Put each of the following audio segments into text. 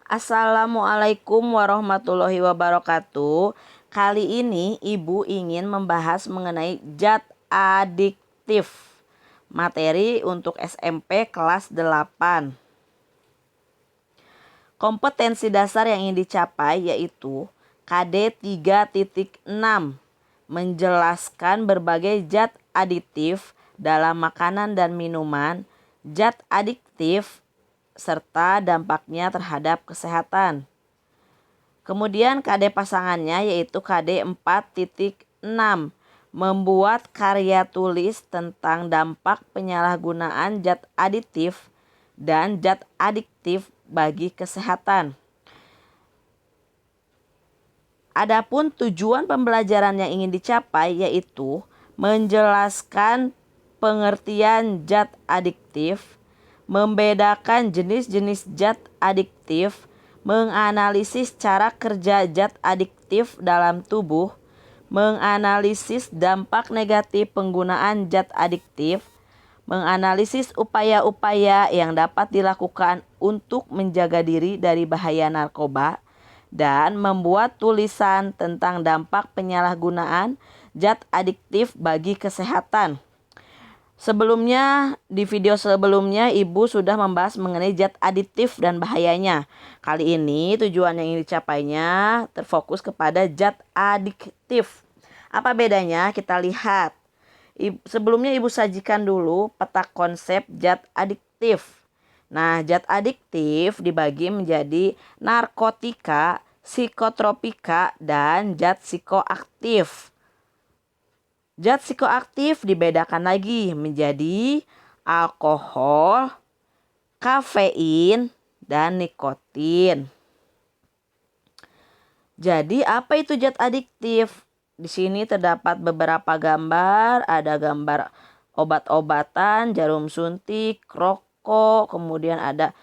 Assalamualaikum warahmatullahi wabarakatuh. Kali ini Ibu ingin membahas mengenai zat adiktif. Materi untuk SMP kelas 8. Kompetensi dasar yang ingin dicapai yaitu KD 3.6, menjelaskan berbagai zat aditif dalam makanan dan minuman, zat adiktif serta dampaknya terhadap kesehatan. Kemudian KD pasangannya yaitu KD 4.6, membuat karya tulis tentang dampak penyalahgunaan zat aditif dan zat adiktif bagi kesehatan. Adapun tujuan pembelajaran yang ingin dicapai yaitu menjelaskan pengertian zat adiktif, membedakan jenis-jenis zat adiktif, menganalisis cara kerja zat adiktif dalam tubuh, menganalisis dampak negatif penggunaan zat adiktif, menganalisis upaya-upaya yang dapat dilakukan untuk menjaga diri dari bahaya narkoba, dan membuat tulisan tentang dampak penyalahgunaan zat adiktif bagi kesehatan. Sebelumnya, di video sebelumnya Ibu sudah membahas mengenai zat aditif dan bahayanya. Kali ini tujuan yang ingin dicapainya terfokus kepada zat adiktif. Apa bedanya? Kita lihat. Sebelumnya Ibu sajikan dulu peta konsep zat adiktif. Nah, zat adiktif dibagi menjadi narkotika, psikotropika, dan zat psikoaktif. Zat psikoaktif dibedakan lagi menjadi alkohol, kafein, dan nikotin. Jadi apa itu zat adiktif? Di sini terdapat beberapa gambar, ada gambar obat-obatan, jarum suntik, rokok, kemudian ada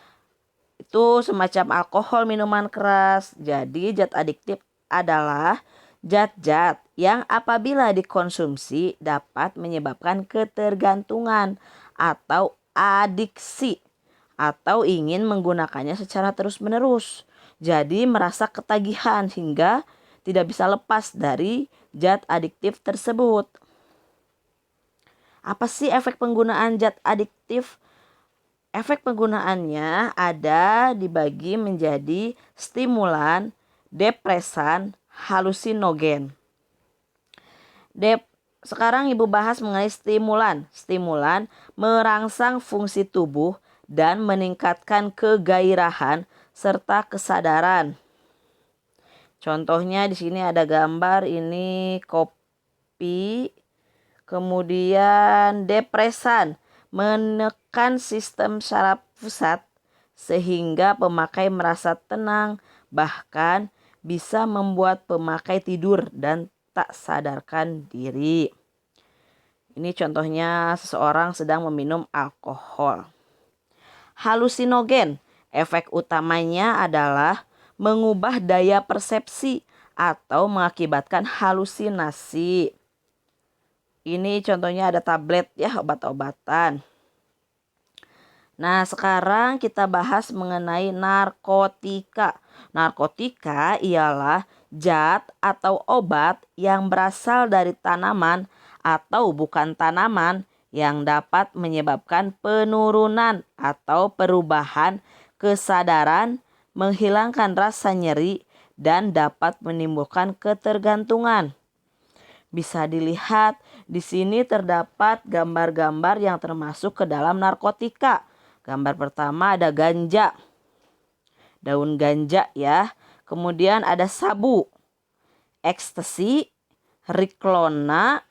itu semacam alkohol, minuman keras. Jadi zat adiktif adalah zat-zat yang apabila dikonsumsi dapat menyebabkan ketergantungan atau adiksi atau ingin menggunakannya secara terus-menerus. Jadi merasa ketagihan hingga tidak bisa lepas dari zat adiktif tersebut. Apa sih efek penggunaan zat adiktif? Efek penggunaannya ada dibagi menjadi stimulan, depresan, halusinogen. Sekarang Ibu bahas mengenai stimulan. Stimulan merangsang fungsi tubuh dan meningkatkan kegairahan serta kesadaran. Contohnya di sini ada gambar, ini kopi. Kemudian depresan, menekan sistem saraf pusat sehingga pemakai merasa tenang, bahkan bisa membuat pemakai tidur dan tak sadarkan diri. Ini contohnya seseorang sedang meminum alkohol. Halusinogen, efek utamanya adalah mengubah daya persepsi atau mengakibatkan halusinasi. Ini contohnya ada tablet ya, obat-obatan. Nah, sekarang kita bahas mengenai narkotika. Narkotika ialah zat atau obat yang berasal dari tanaman atau bukan tanaman yang dapat menyebabkan penurunan atau perubahan kesadaran, menghilangkan rasa nyeri, dan dapat menimbulkan ketergantungan. Bisa dilihat di sini terdapat gambar-gambar yang termasuk ke dalam narkotika. Gambar pertama ada ganja, daun ganja ya. Kemudian ada sabu, ekstasi, riklona,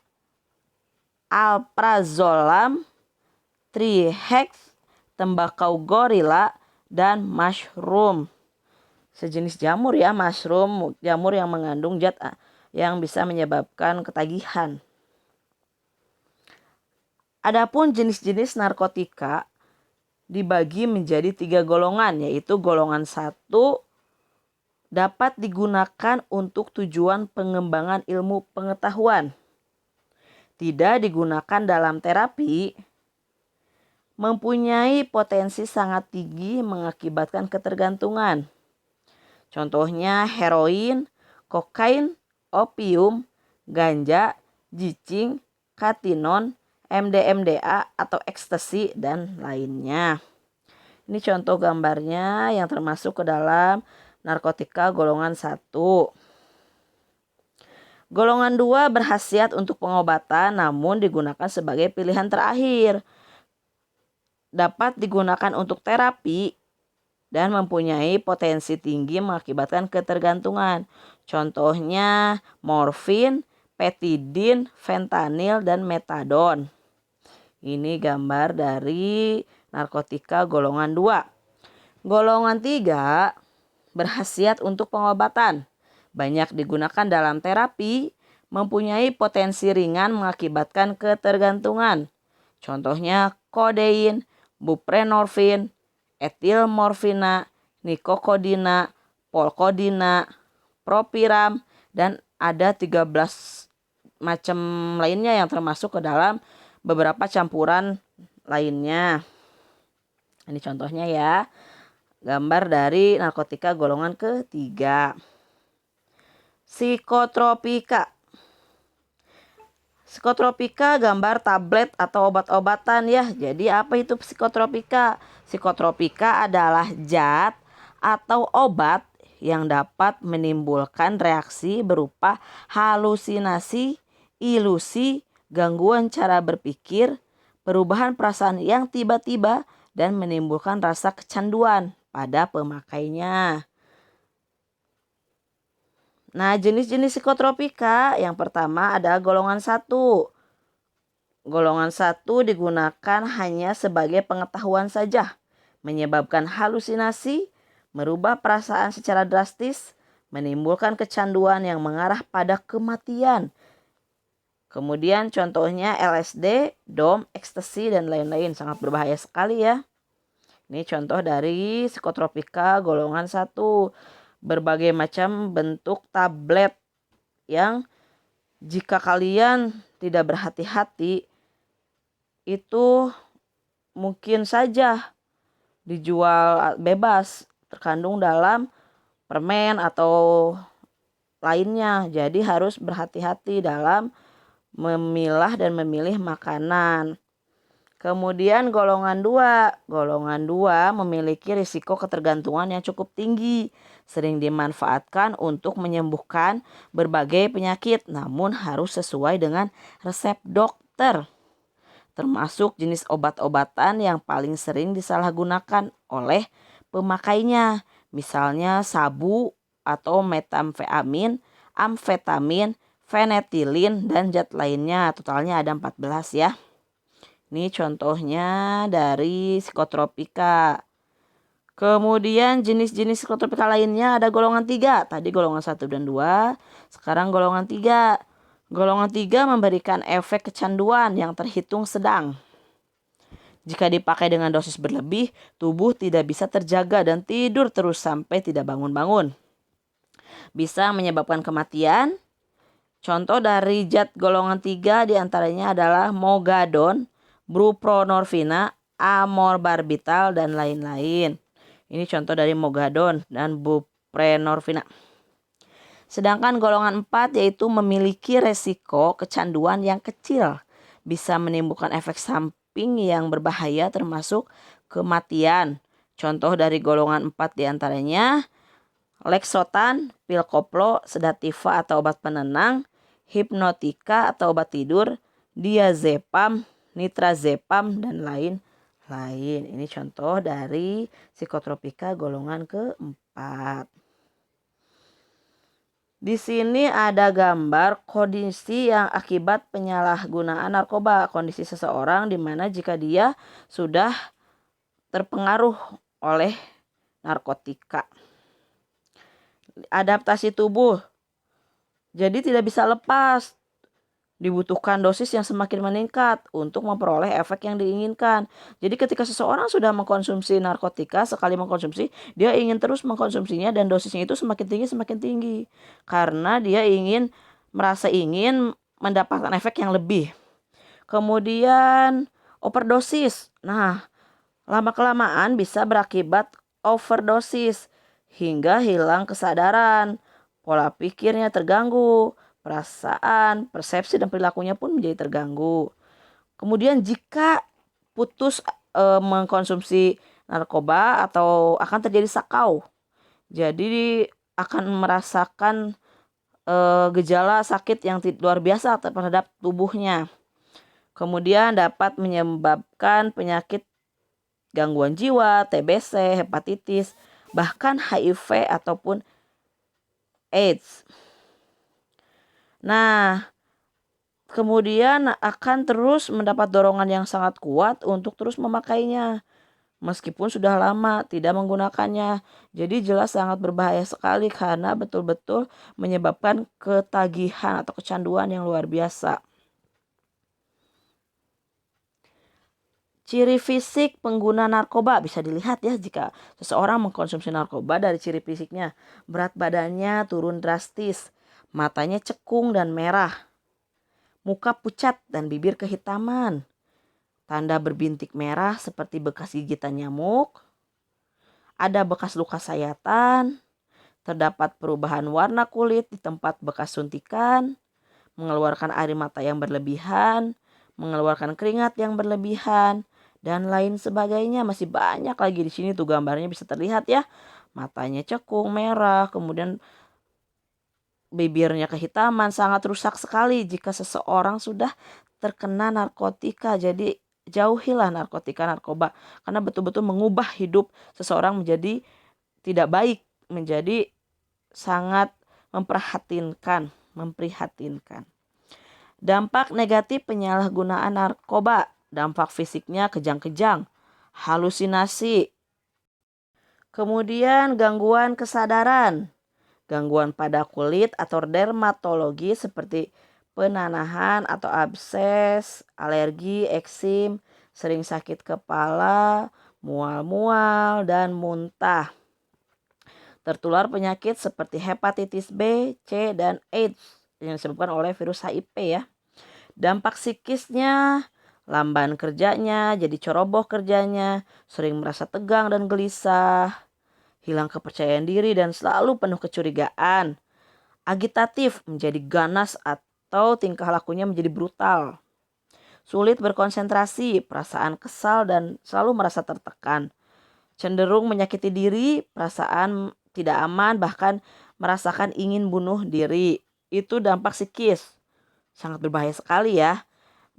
alprazolam, trihex, tembakau gorila, dan mushroom. Sejenis jamur ya, mushroom, jamur yang mengandung zat yang bisa menyebabkan ketagihan. Adapun jenis-jenis narkotika dibagi menjadi 3 golongan, yaitu golongan 1 dapat digunakan untuk tujuan pengembangan ilmu pengetahuan, tidak digunakan dalam terapi, mempunyai potensi sangat tinggi mengakibatkan ketergantungan. Contohnya heroin, kokain, opium, ganja, jicing, katinon, MDMA atau ekstasi dan lainnya. Ini contoh gambarnya yang termasuk ke dalam narkotika golongan 1. Golongan 2 berkhasiat untuk pengobatan namun digunakan sebagai pilihan terakhir. Dapat digunakan untuk terapi dan mempunyai potensi tinggi mengakibatkan ketergantungan. Contohnya morfin, petidin, fentanil, dan metadon. Ini gambar dari narkotika golongan 2. Golongan 3 berkhasiat untuk pengobatan. Banyak digunakan dalam terapi, mempunyai potensi ringan mengakibatkan ketergantungan. Contohnya kodein, buprenorfin, etilmorfina, nikokodina, polkodina, propiram, dan ada 13 macam lainnya yang termasuk ke dalam beberapa campuran lainnya. Ini contohnya ya, gambar dari narkotika golongan ketiga. Psikotropika. Psikotropika gambar tablet atau obat-obatan ya. Jadi apa itu psikotropika? Psikotropika adalah zat atau obat yang dapat menimbulkan reaksi berupa halusinasi, ilusi, gangguan cara berpikir, perubahan perasaan yang tiba-tiba, dan menimbulkan rasa kecanduan pada pemakainya. Nah, jenis-jenis psikotropika yang pertama ada golongan 1. Golongan 1 digunakan hanya sebagai pengetahuan saja, menyebabkan halusinasi, merubah perasaan secara drastis, menimbulkan kecanduan yang mengarah pada kematian. Kemudian contohnya LSD, dom, ekstasi, dan lain-lain. Sangat berbahaya sekali ya. Ini contoh dari psikotropika golongan 1. Berbagai macam bentuk tablet yang jika kalian tidak berhati-hati itu mungkin saja dijual bebas, terkandung dalam permen atau lainnya. Jadi harus berhati-hati dalam memilah dan memilih makanan. Kemudian golongan 2. Golongan 2 memiliki risiko ketergantungan yang cukup tinggi. Sering dimanfaatkan untuk menyembuhkan berbagai penyakit, namun harus sesuai dengan resep dokter. Termasuk jenis obat-obatan yang paling sering disalahgunakan oleh pemakainya. Misalnya sabu atau metamfetamin, amfetamin, fenetilin, dan zat lainnya. Totalnya ada 14 ya. Ini contohnya dari psikotropika. Kemudian jenis-jenis psikotropika lainnya ada golongan 3. Tadi golongan 1 dan 2. Sekarang golongan 3. Golongan 3 memberikan efek kecanduan yang terhitung sedang. Jika dipakai dengan dosis berlebih, tubuh tidak bisa terjaga dan tidur terus sampai tidak bangun-bangun. Bisa menyebabkan kematian. Contoh dari zat golongan 3 diantaranya adalah mogadon, buprenorfina, amorbarbital, dan lain-lain. Ini contoh dari mogadon dan buprenorfina. Sedangkan golongan 4 yaitu memiliki resiko kecanduan yang kecil. Bisa menimbulkan efek samping yang berbahaya termasuk kematian. Contoh dari golongan 4 diantaranya Lexotan, pil koplo, sedativa atau obat penenang, hipnotika atau obat tidur, diazepam, nitrazepam, dan lain-lain. Ini contoh dari psikotropika golongan keempat. Di sini ada gambar kondisi yang akibat penyalahgunaan narkoba. Kondisi seseorang di mana jika dia sudah terpengaruh oleh narkotika. Adaptasi tubuh. Jadi tidak bisa lepas. Dibutuhkan dosis yang semakin meningkat untuk memperoleh efek yang diinginkan. Jadi ketika seseorang sudah mengkonsumsi narkotika, sekali mengkonsumsi, dia ingin terus mengkonsumsinya dan dosisnya itu semakin tinggi. Karena dia merasa ingin mendapatkan efek yang lebih. Kemudian overdosis. Nah, lama-kelamaan bisa berakibat overdosis hingga hilang kesadaran, pola pikirnya terganggu, perasaan, persepsi dan perilakunya pun menjadi terganggu. Kemudian jika putus mengkonsumsi narkoba atau akan terjadi sakau. Jadi akan merasakan gejala sakit yang luar biasa terhadap tubuhnya. Kemudian dapat menyebabkan penyakit gangguan jiwa, TBC, hepatitis, bahkan HIV ataupun AIDS. Nah, kemudian akan terus mendapat dorongan yang sangat kuat untuk terus memakainya. Meskipun sudah lama tidak menggunakannya. Jadi jelas sangat berbahaya sekali karena betul-betul menyebabkan ketagihan atau kecanduan yang luar biasa. Ciri fisik pengguna narkoba bisa dilihat ya jika seseorang mengkonsumsi narkoba dari ciri fisiknya. Berat badannya turun drastis, matanya cekung dan merah, muka pucat dan bibir kehitaman, tanda berbintik merah seperti bekas gigitan nyamuk, ada bekas luka sayatan, terdapat perubahan warna kulit di tempat bekas suntikan, mengeluarkan air mata yang berlebihan, mengeluarkan keringat yang berlebihan, dan lain sebagainya. Masih banyak lagi di sini tuh gambarnya bisa terlihat ya. Matanya cekung, merah, kemudian bibirnya kehitaman, sangat rusak sekali jika seseorang sudah terkena narkotika. Jadi jauhilah narkoba karena betul-betul mengubah hidup seseorang menjadi tidak baik, menjadi sangat memprihatinkan. Dampak negatif penyalahgunaan narkoba. Dampak fisiknya kejang-kejang, halusinasi. Kemudian gangguan kesadaran, gangguan pada kulit atau dermatologi seperti penanahan atau abses, alergi, eksim, sering sakit kepala, mual-mual, dan muntah. Tertular penyakit seperti hepatitis B, C, dan AIDS yang disebabkan oleh virus HIV ya. Dampak psikisnya, lamban kerjanya, jadi ceroboh kerjanya, sering merasa tegang dan gelisah, hilang kepercayaan diri dan selalu penuh kecurigaan, agitatif, menjadi ganas atau tingkah lakunya menjadi brutal, sulit berkonsentrasi, perasaan kesal dan selalu merasa tertekan, cenderung menyakiti diri, perasaan tidak aman, bahkan merasakan ingin bunuh diri. Itu dampak psikis. Sangat berbahaya sekali ya.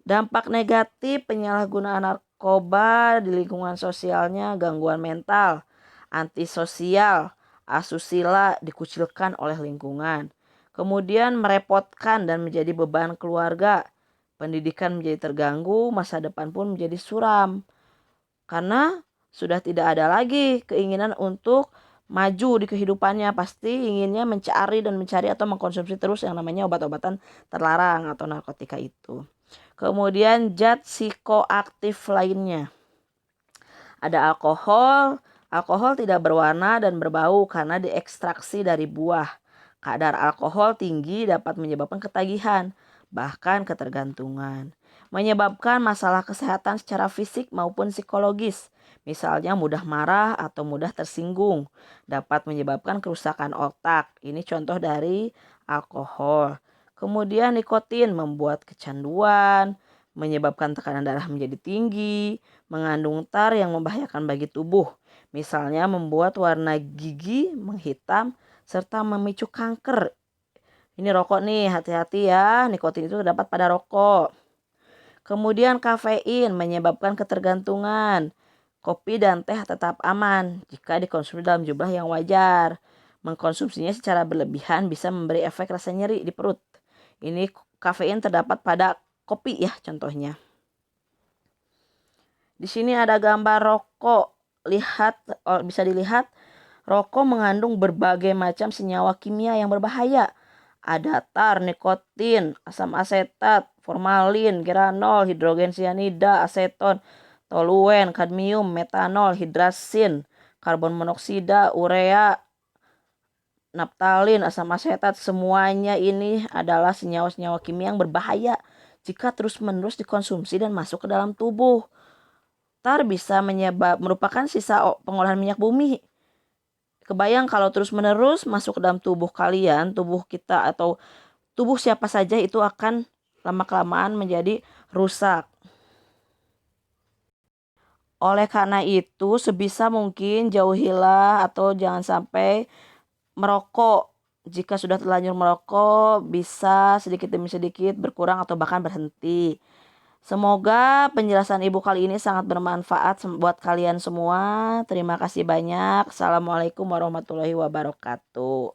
Dampak negatif penyalahgunaan narkoba di lingkungan sosialnya, gangguan mental, antisosial, asusila, dikucilkan oleh lingkungan. Kemudian merepotkan dan menjadi beban keluarga. Pendidikan menjadi terganggu, masa depan pun menjadi suram. Karena sudah tidak ada lagi keinginan untuk maju di kehidupannya, pasti inginnya mencari atau mengkonsumsi terus yang namanya obat-obatan terlarang atau narkotika itu. Kemudian zat psikoaktif lainnya. Ada alkohol. Alkohol tidak berwarna dan berbau karena diekstraksi dari buah. Kadar alkohol tinggi dapat menyebabkan ketagihan, bahkan ketergantungan. Menyebabkan masalah kesehatan secara fisik maupun psikologis. Misalnya mudah marah atau mudah tersinggung. Dapat menyebabkan kerusakan otak. Ini contoh dari alkohol. Kemudian nikotin membuat kecanduan, menyebabkan tekanan darah menjadi tinggi, mengandung tar yang membahayakan bagi tubuh. Misalnya membuat warna gigi menghitam serta memicu kanker. Ini rokok nih, hati-hati ya, nikotin itu terdapat pada rokok. Kemudian kafein menyebabkan ketergantungan. Kopi dan teh tetap aman jika dikonsumsi dalam jumlah yang wajar. Mengkonsumsinya secara berlebihan bisa memberi efek rasa nyeri di perut. Ini kafein terdapat pada kopi ya contohnya. Di sini ada gambar rokok. Bisa dilihat rokok mengandung berbagai macam senyawa kimia yang berbahaya. Ada tar, nikotin, asam asetat, formalin, geranol, hidrogen cyanida, aseton, toluen, kadmium, metanol, hidrasin, karbon monoksida, urea, naptalin, asam asetat, semuanya ini adalah senyawa-senyawa kimia yang berbahaya jika terus-menerus dikonsumsi dan masuk ke dalam tubuh. Tar bisa merupakan sisa pengolahan minyak bumi. Kebayang kalau terus-menerus masuk ke dalam tubuh kalian, tubuh kita atau tubuh siapa saja itu akan lama-kelamaan menjadi rusak. Oleh karena itu, sebisa mungkin jauhilah atau jangan sampai merokok. Jika sudah terlanjur merokok, bisa sedikit demi sedikit berkurang atau bahkan berhenti. Semoga penjelasan Ibu kali ini sangat bermanfaat buat kalian semua. Terima kasih banyak. Assalamualaikum warahmatullahi wabarakatuh.